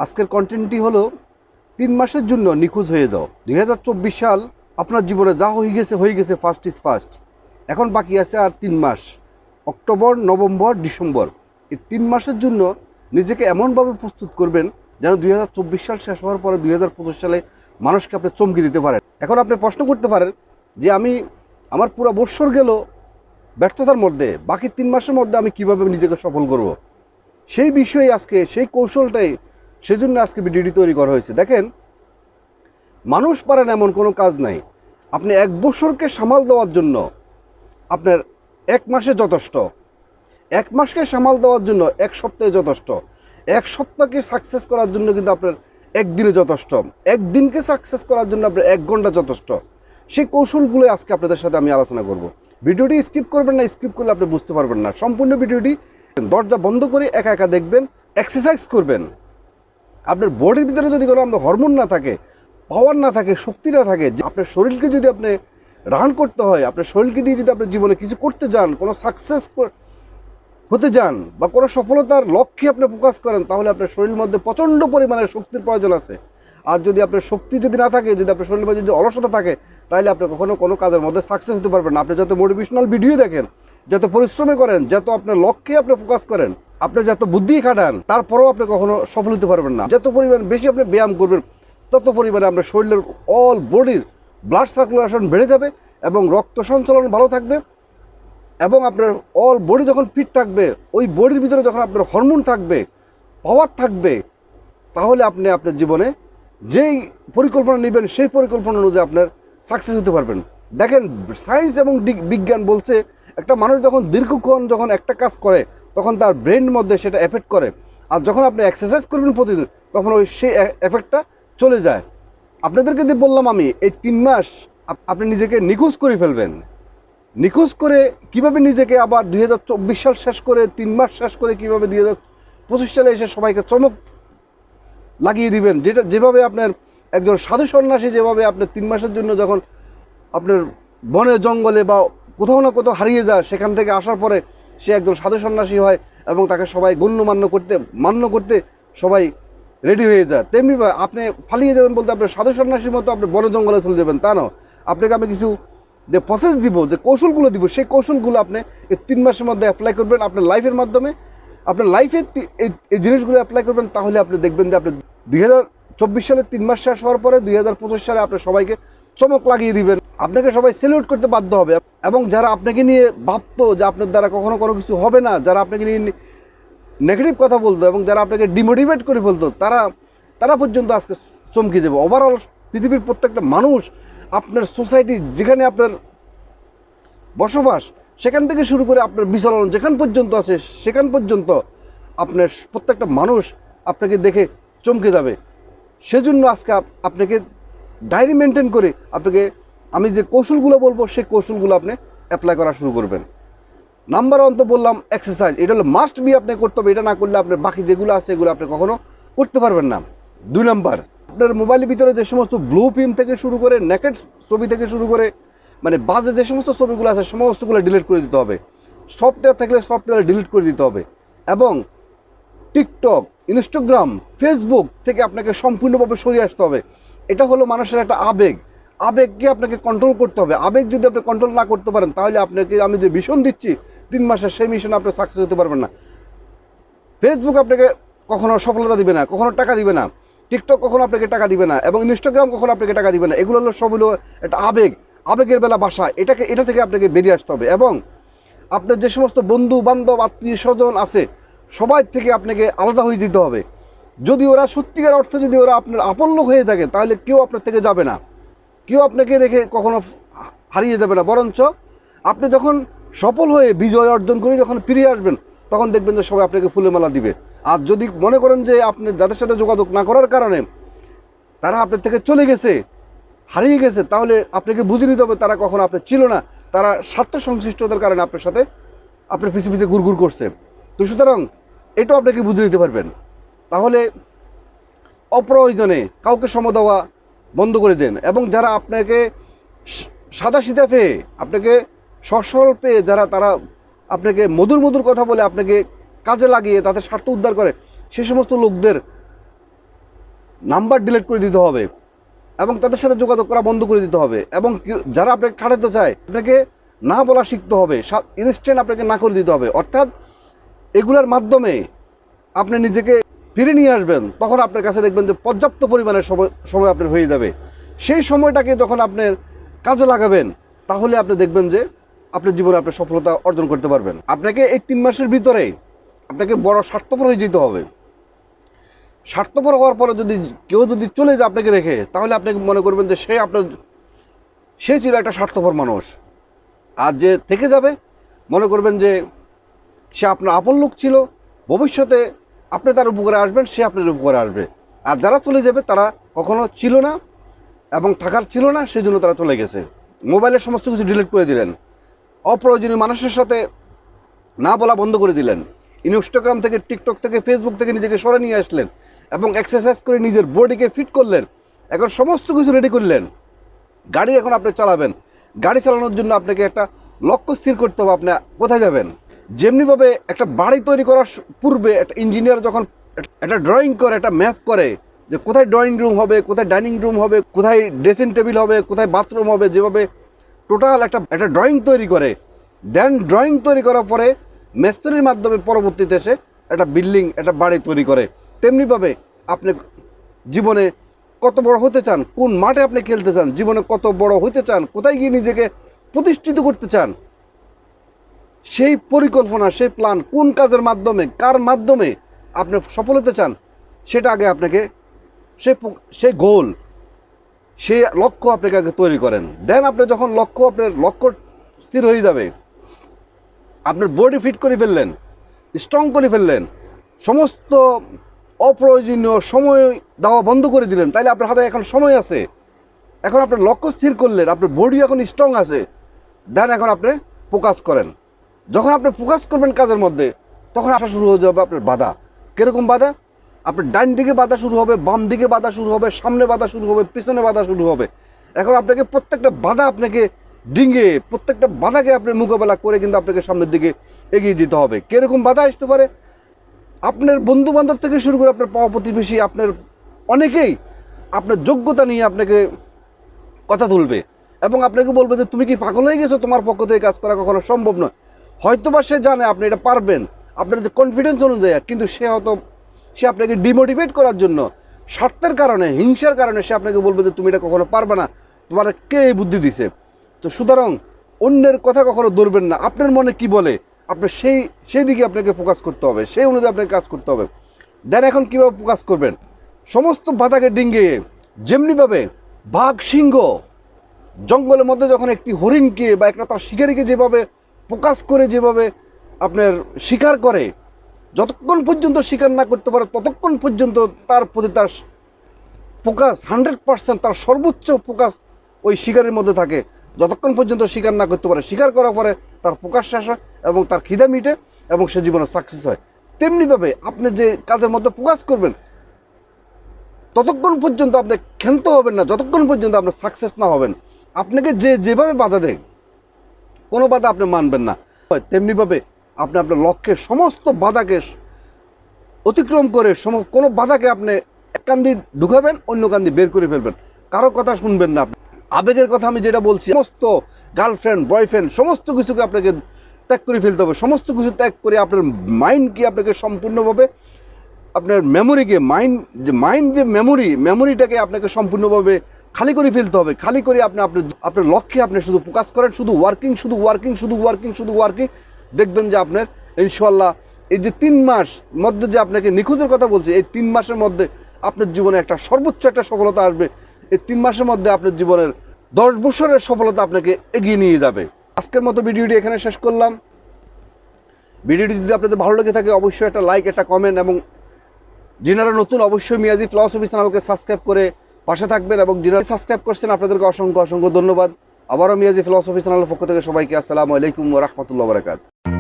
আজকের কন্টেন্টটি হলো 3 মাসের জন্য নিখোঁজ হয়ে যাও। 2024 সাল আপনার জীবনে যা হয়ে গেছে ফার্স্ট ইজ ফার্স্ট। এখন বাকি আছে আর 3 মাস, অক্টোবর, নভেম্বর, ডিসেম্বর। এই 3 মাসের জন্য নিজেকে এমনভাবে প্রস্তুত করবেন যেন 2024 সাল শেষ হওয়ার পরে 2025 সালে মানুষকে আপনি চমকে দিতে পারেন। এখন আপনি প্রশ্ন করতে পারেন যে আমার পুরো বৎসর গেল ব্যর্থতার মধ্যে, বাকি 3 মাসের মধ্যে আমি কিভাবে নিজেকে সফল করব। সেই বিষয়ে আজকে সেই কৌশলটাই, সেজন্য আজকে ভিডিওটি তৈরি করা হয়েছে। দেখেন, মানুষ পারেন এমন কোনো কাজ নাই। আপনি 1 বছরকে সামাল দেওয়ার জন্য আপনার 1 মাসে যথেষ্ট, 1 মাসকে সামাল দেওয়ার জন্য 1 সপ্তাহে যথেষ্ট, 1 সপ্তাহকে সাকসেস করার জন্য কিন্তু আপনার 1 দিনে যথেষ্ট, 1 দিনকে সাকসেস করার জন্য আপনার 1 ঘন্টা যথেষ্ট। সেই কৌশলগুলো আজকে আপনাদের সাথে আমি আলোচনা করব। ভিডিওটি স্কিপ করবেন না, স্কিপ করলে আপনি বুঝতে পারবেন না। সম্পূর্ণ ভিডিওটি দরজা বন্ধ করে একা একা দেখবেন, এক্সারসাইজ করবেন। আপনার বডির ভিতরে যদি কোনো আপনার হরমোন না থাকে, পাওয়ার না থাকে, শক্তি না থাকে, আপনার শরীরকে যদি আপনি রান করতে হয়, আপনার শরীরকে দিয়ে যদি আপনার জীবনে কিছু করতে যান, কোনো সাকসেস হতে যান বা কোনো সফলতার লক্ষ্যে আপনি ফোকাস করেন, তাহলে আপনার শরীরের মধ্যে প্রচণ্ড পরিমাণে শক্তির প্রয়োজন আছে। আর যদি আপনার শক্তি যদি না থাকে, যদি আপনার শরীরের মধ্যে যদি অলসতা থাকে, তাহলে আপনি কখনো কোনো কাজের মধ্যে সাকসেস হতে পারবেন না। আপনি যত মোটিভেশনাল ভিডিও দেখেন, যত পরিশ্রমে করেন, যত আপনার লক্ষ্যে আপনি ফোকাস করেন, আপনি যত বুদ্ধি খাটান, তারপরেও আপনি কখনো সফল হতে পারবেন না। যত পরিমাণ বেশি আপনি ব্যায়াম করবেন, তত পরিমাণে আপনার শরীরের অল বডির ব্লাড সার্কুলেশন বেড়ে যাবে এবং রক্ত সঞ্চালন ভালো থাকবে। এবং আপনার অল বডি যখন ফিট থাকবে, ওই বডির ভিতরে যখন আপনার হরমোন থাকবে, পাওয়ার থাকবে, তাহলে আপনি আপনার জীবনে যেই পরিকল্পনা নেবেন, সেই পরিকল্পনা অনুযায়ী আপনার সাকসেস হতে পারবেন। দেখেন, সায়েন্স এবং বিজ্ঞান বলছে, একটা মানুষ যখন দীর্ঘক্ষণ যখন একটা কাজ করে, তখন তার ব্রেনের মধ্যে সেটা এফেক্ট করে। আর যখন আপনি এক্সারসাইজ করবেন প্রতিদিন, তখন ওই সেই এফেক্টটা চলে যায়। আপনাদেরকে দিয়ে বললাম আমি, এই 3 মাস আপনি নিজেকে নিখোঁজ করে ফেলবেন। নিখোঁজ করে কিভাবে নিজেকে আবার 2024 সাল শেষ করে 3 মাস শেষ করে কিভাবে 2025 সালে এসে সবাইকে চমক লাগিয়ে দিবেন। যেভাবে আপনার একজন সাধু সন্ন্যাসী যেভাবে আপনার 3 মাসের জন্য যখন আপনার বনে জঙ্গলে বা কোথাও না কোথাও হারিয়ে যায়, সেখান থেকে আসার পরে সে একজন সাধু সন্ন্যাসী হয় এবং তাকে সবাই মান্য করতে সবাই রেডি হয়ে যায়। তেমনি আপনি ফালিয়ে যাবেন বলতে আপনার সাধু সন্ন্যাসীর মতো আপনি বনে জঙ্গলে চলে যাবেন তা না। আপনাকে আমি কিছু যে প্রসেস দিব, যে কৌশলগুলো দিব, সেই কৌশলগুলো আপনি এই 3 মাসের মধ্যে অ্যাপ্লাই করবেন আপনার লাইফের মাধ্যমে। আপনার লাইফে এই জিনিসগুলো অ্যাপ্লাই করবেন, তাহলে আপনি দেখবেন যে আপনি 2024 সালে 3 মাস শেষ হওয়ার পরে 2025 সালে আপনি সবাইকে চমক লাগিয়ে দিবেন। আপনাকে সবাই সেলিউট করতে বাধ্য হবে। এবং যারা আপনাকে নিয়ে ভাবতো যে আপনার দ্বারা কখনো কোনো কিছু হবে না, যারা আপনাকে নিয়ে নেগেটিভ কথা বলতো এবং যারা আপনাকে ডিমোটিভেট করে ফেলতো, তারা পর্যন্ত আজকে চমকে যাবে। ওভারঅল পৃথিবীর প্রত্যেকটা মানুষ, আপনার সোসাইটি যেখানে আপনার বসবাস, সেখান থেকে শুরু করে আপনার বিচরণ যেখান পর্যন্ত আছে, সেখান পর্যন্ত আপনার প্রত্যেকটা মানুষ আপনাকে দেখে চমকে যাবে। সেজন্য আজকে আপনাকে ডায়েরি মেনটেন করে আপনাকে আমি যে কৌশলগুলো বলবো, সেই কৌশলগুলো আপনি অ্যাপ্লাই করা শুরু করবেন। নাম্বার 1 তো বললাম এক্সারসাইজ, এটা হলো মাস্ট বি আপনি করতে হবে। এটা না করলে আপনার বাকি যেগুলো আছে এগুলো আপনি কখনো করতে পারবেন না। 2 নাম্বার, আপনার মোবাইলের ভিতরে যে সমস্ত ব্লু ফিল্ম থেকে শুরু করে নেকেড ছবি থেকে শুরু করে মানে বাজে যে সমস্ত ছবিগুলো আছে, সমস্তগুলো ডিলিট করে দিতে হবে। সফটওয়্যার থাকলে সফটওয়্যার ডিলিট করে দিতে হবে। এবং টিকটক, ইনস্টাগ্রাম, ফেসবুক থেকে আপনাকে সম্পূর্ণভাবে সরিয়ে আসতে হবে। এটা হলো মানুষের একটা আবেগকে আপনাকে কন্ট্রোল করতে হবে। আবেগ যদি আপনি কন্ট্রোল না করতে পারেন, তাহলে আপনাকে আমি যে মিশন দিচ্ছি 3 মাসের, সেই মিশনে আপনি সাকসেস হতে পারবেন না। ফেসবুক আপনাকে কখনো সফলতা দিবে না, কখনো টাকা দিবে না। টিকটক কখনো আপনাকে টাকা দিবে না এবং ইনস্টাগ্রাম কখনো আপনাকে টাকা দিবে না। এগুলো হলো সব হলো একটা আবেগের বেলা বাসা। এটা থেকে আপনাকে বেরিয়ে আসতে হবে। এবং আপনার যে সমস্ত বন্ধু বান্ধব, আত্মীয় স্বজন আছে, সবাই থেকে আপনাকে আলাদা হয়ে যেতে হবে। যদি ওরা সত্যিকার অর্থে যদি ওরা আপনার আপন লোক হয়ে থাকে, তাহলে কেউ আপনার থেকে যাবে না, কেউ আপনাকে রেখে কখনো হারিয়ে যাবে না। বরঞ্চ আপনি যখন সফল হয়ে বিজয় অর্জন করে যখন ফিরে আসবেন, তখন দেখবেন যে সবাই আপনাকে ফুলে মালা দিবে। আর যদি মনে করেন যে আপনি যাদের সাথে যোগাযোগ না করার কারণে তারা আপনার থেকে চলে গেছে, হারিয়ে গেছে, তাহলে আপনাকে বুঝে নিতে হবে তারা কখনো আপনার ছিল না, তারা স্বার্থ সংশ্লিষ্টতার কারণে আপনার সাথে আপনার পিছিয়ে ঘুরঘুর করছে। তো সুতরাং এটাও আপনাকে বুঝে নিতে পারবেন। তাহলে অপ্রয়োজনে কাউকে সময় দেওয়া বন্ধ করে দেন। এবং যারা আপনাকে সাদা সিধা পেয়ে, আপনাকে সরল পেয়ে, তারা আপনাকে মধুর কথা বলে আপনাকে কাজে লাগিয়ে তাদের স্বার্থ উদ্ধার করে, সে সমস্ত লোকদের নাম্বার ডিলিট করে দিতে হবে এবং তাদের সাথে যোগাযোগ করা বন্ধ করে দিতে হবে। এবং যারা আপনাকে খাটাতে চায় আপনাকে না বলা শিখতে হবে, ইনস্ট্যান্ট আপনাকে না করে দিতে হবে। অর্থাৎ এগুলোর মাধ্যমে আপনি নিজেকে ফিরে নিয়ে আসবেন, তখন আপনার কাছে দেখবেন যে পর্যাপ্ত পরিমাণের সময় আপনার হয়ে যাবে। সেই সময়টাকে যখন আপনার কাজে লাগাবেন, তাহলে আপনি দেখবেন যে আপনার জীবনে আপনার সফলতা অর্জন করতে পারবেন। আপনাকে এই 3 মাসের ভিতরে আপনাকে বড় স্বার্থপর হয়ে যেতে হবে। স্বার্থপর হওয়ার পরে কেউ যদি চলে যায় আপনাকে রেখে, তাহলে আপনি মনে করবেন যে সে ছিল একটা স্বার্থপর মানুষ। আর যে থেকে যাবে, মনে করবেন যে সে আপনার আপন লোক ছিল, ভবিষ্যতে আপনি তার উপকারে আসবেন, সে আপনার উপকারে আসবে। আর যারা চলে যাবে তারা কখনো ছিল না এবং থাকার ছিল না, সেজন্য তারা চলে গেছে। মোবাইলের সমস্ত কিছু ডিলিট করে দিলেন, অপ্রয়োজনীয় মানুষের সাথে না বলা বন্ধ করে দিলেন, ইনস্টাগ্রাম থেকে, টিকটক থেকে, ফেসবুক থেকে নিজেকে সরে নিয়ে আসলেন এবং এক্সারসাইজ করে নিজের বডিকে ফিট করলেন। এখন সমস্ত কিছু রেডি করলেন, গাড়ি এখন আপনি চালাবেন। গাড়ি চালানোর জন্য আপনাকে একটা লক্ষ্য স্থির করতে হবে, আপনি কোথায় যাবেন। যেমনিভাবে একটা বাড়ি তৈরি করার পূর্বে একটা ইঞ্জিনিয়ার যখন একটা ড্রয়িং করে, একটা ম্যাপ করে যে কোথায় ড্রয়িং রুম হবে, কোথায় ডাইনিং রুম হবে, কোথায় ড্রেসিং টেবিল হবে, কোথায় বাথরুম হবে, যেভাবে টোটাল একটা ড্রয়িং তৈরি করে, দেন ড্রয়িং তৈরি করার পরে মিস্ত্রির মাধ্যমে পরবর্তীতে এসে একটা বিল্ডিং, একটা বাড়ি তৈরি করে, তেমনিভাবে আপনি জীবনে কত বড় হতে চান, কোন মাঠে আপনি খেলতে চান, জীবনে কত বড় হতে চান, কোথায় গিয়ে নিজেকে প্রতিষ্ঠিত করতে চান, সেই পরিকল্পনা, সেই প্ল্যান, কোন কাজের মাধ্যমে, কার মাধ্যমে আপনি সফল হতে চান, সেটা আগে আপনাকে সেই গোল, সেই লক্ষ্য আপনাকে আগে তৈরি করেন। দেন আপনি যখন আপনার লক্ষ্য স্থির হয়ে যাবে, আপনার বডি ফিট করে ফেললেন, স্ট্রং করে ফেললেন, সমস্ত অপ্রয়োজনীয় সময় দেওয়া বন্ধ করে দিলেন, তাইলে আপনার হাতে এখন সময় আছে। এখন আপনার লক্ষ্য স্থির করলেন, আপনার বডি এখন স্ট্রং আছে, দেন এখন আপনি ফোকাস করেন। যখন আপনি ফোকাস করবেন কাজের মধ্যে, তখন আসা শুরু হয়ে যাবে আপনার বাধা। কীরকম বাধা? আপনার ডাইন দিকে বাধা শুরু হবে, বাম দিকে বাধা শুরু হবে, সামনে বাধা শুরু হবে, পিছনে বাধা শুরু হবে। এখন আপনাকে প্রত্যেকটা বাধা আপনাকে ডিঙে, প্রত্যেকটা বাধাকে আপনি মোকাবেলা করে কিন্তু আপনাকে সামনের দিকে এগিয়ে যেতে হবে। কীরকম বাধা আসতে পারে? আপনার বন্ধু বান্ধব থেকে শুরু করে আপনার পাওয়া প্রতিবেশী, আপনার অনেকেই আপনার যোগ্যতা নিয়ে আপনাকে কথা তুলবে এবং আপনাকে বলবে যে তুমি কি পাগল হয়ে গেছো, তোমার পক্ষ থেকে কাজ করা কখনো সম্ভব নয়। হয়তোবা সে জানে আপনি এটা পারবেন, আপনার যে কনফিডেন্স অনুযায়ী, কিন্তু সে আপনাকে ডিমোটিভেট করার জন্য, স্বার্থের কারণে, হিংসার কারণে সে আপনাকে বলবে যে তুমি এটা কখনো পারবে না, তোমার কে এই বুদ্ধি দিছে। তো সুতরাং অন্যের কথা কখনো ধরবেন না, আপনার মনে কি বলে আপনি সেই দিকে আপনাকে ফোকাস করতে হবে, সেই অনুযায়ী আপনাকে কাজ করতে হবে। দেন এখন কীভাবে ফোকাস করবেন? সমস্ত বাধাকে ডিঙ্গিয়ে, যেমনিভাবে বাঘ সিংহ জঙ্গলের মধ্যে যখন একটি হরিণকে বা একটা তার শিকারীকে যেভাবে ফোকাস করে, যেভাবে আপনার শিকার করে, যতক্ষণ পর্যন্ত শিকার না করতে পারে ততক্ষণ পর্যন্ত তার প্রতি তার ফোকাস 100%, তার সর্বোচ্চ ফোকাস ওই শিকারের মধ্যে থাকে, যতক্ষণ পর্যন্ত শিকার না করতে পারে। শিকার করার পরে তার ফোকাস শেষ হয় এবং তার খিদা মিটে এবং সে জীবনে সাকসেস হয়। তেমনিভাবে আপনি যে কাজের মধ্যে ফোকাস করবেন, ততক্ষণ পর্যন্ত আপনি ক্ষান্ত হবেন না, যতক্ষণ পর্যন্ত আপনি সাকসেস না হবেন। আপনাকে যেভাবে বাধা দেয়, কোনো বাধা আপনি মানবেন না। তেমনিভাবে আপনি আপনার লক্ষ্যের সমস্ত বাধাকে অতিক্রম করে কোনো বাধাকে আপনি এক কান দিয়ে ঢুকাবেন, অন্য কান দিয়ে বের করে ফেলবেন। কারো কথা শুনবেন না। আবেগের কথা আমি যেটা বলছি, সমস্ত গার্লফ্রেন্ড, বয়ফ্রেন্ড, সমস্ত কিছুকে আপনাকে ত্যাগ করে ফেলতে হবে। সমস্ত কিছু ত্যাগ করে আপনার মাইন্ডকে আপনাকে সম্পূর্ণভাবে, আপনার মেমোরিকে, মাইন্ড যে মেমোরিটাকে আপনাকে সম্পূর্ণভাবে খালি করে ফেলতে হবে। খালি করে আপনার লক্ষ্যে আপনি শুধু ফোকাস করেন, শুধু ওয়ার্কিং। দেখবেন যে আপনার ইনশাআল্লাহ এই যে 3 মাস মধ্যে যে আপনাকে নিখোঁজের কথা বলছি, এই 3 মাসের মধ্যে আপনার জীবনে একটা সর্বোচ্চ একটা সফলতা আসবে। এই 3 মাসের মধ্যে আপনার জীবনের 10 বছরের সফলতা আপনাকে এগিয়ে নিয়ে যাবে। আজকের মতো ভিডিওটি এখানে শেষ করলাম। ভিডিওটি যদি আপনাদের ভালো লেগে থাকে, অবশ্যই একটা লাইক, একটা কমেন্ট, এবং যিনারা নতুন অবশ্যই মিয়াজি ফিলসফি চ্যানেলকে সাবস্ক্রাইব করে পাশে থাকবেন, এবং যিনারা সাবস্ক্রাইব করছেন আপনাদেরকে অসংখ্য ধন্যবাদ। আবারও মিয়াজি ফিলসফি চ্যানেলের পক্ষ থেকে সবাইকে আসসালামু আলাইকুম ওয়া রাহমাতুল্লাহি ওয়া বারাকাতুহু।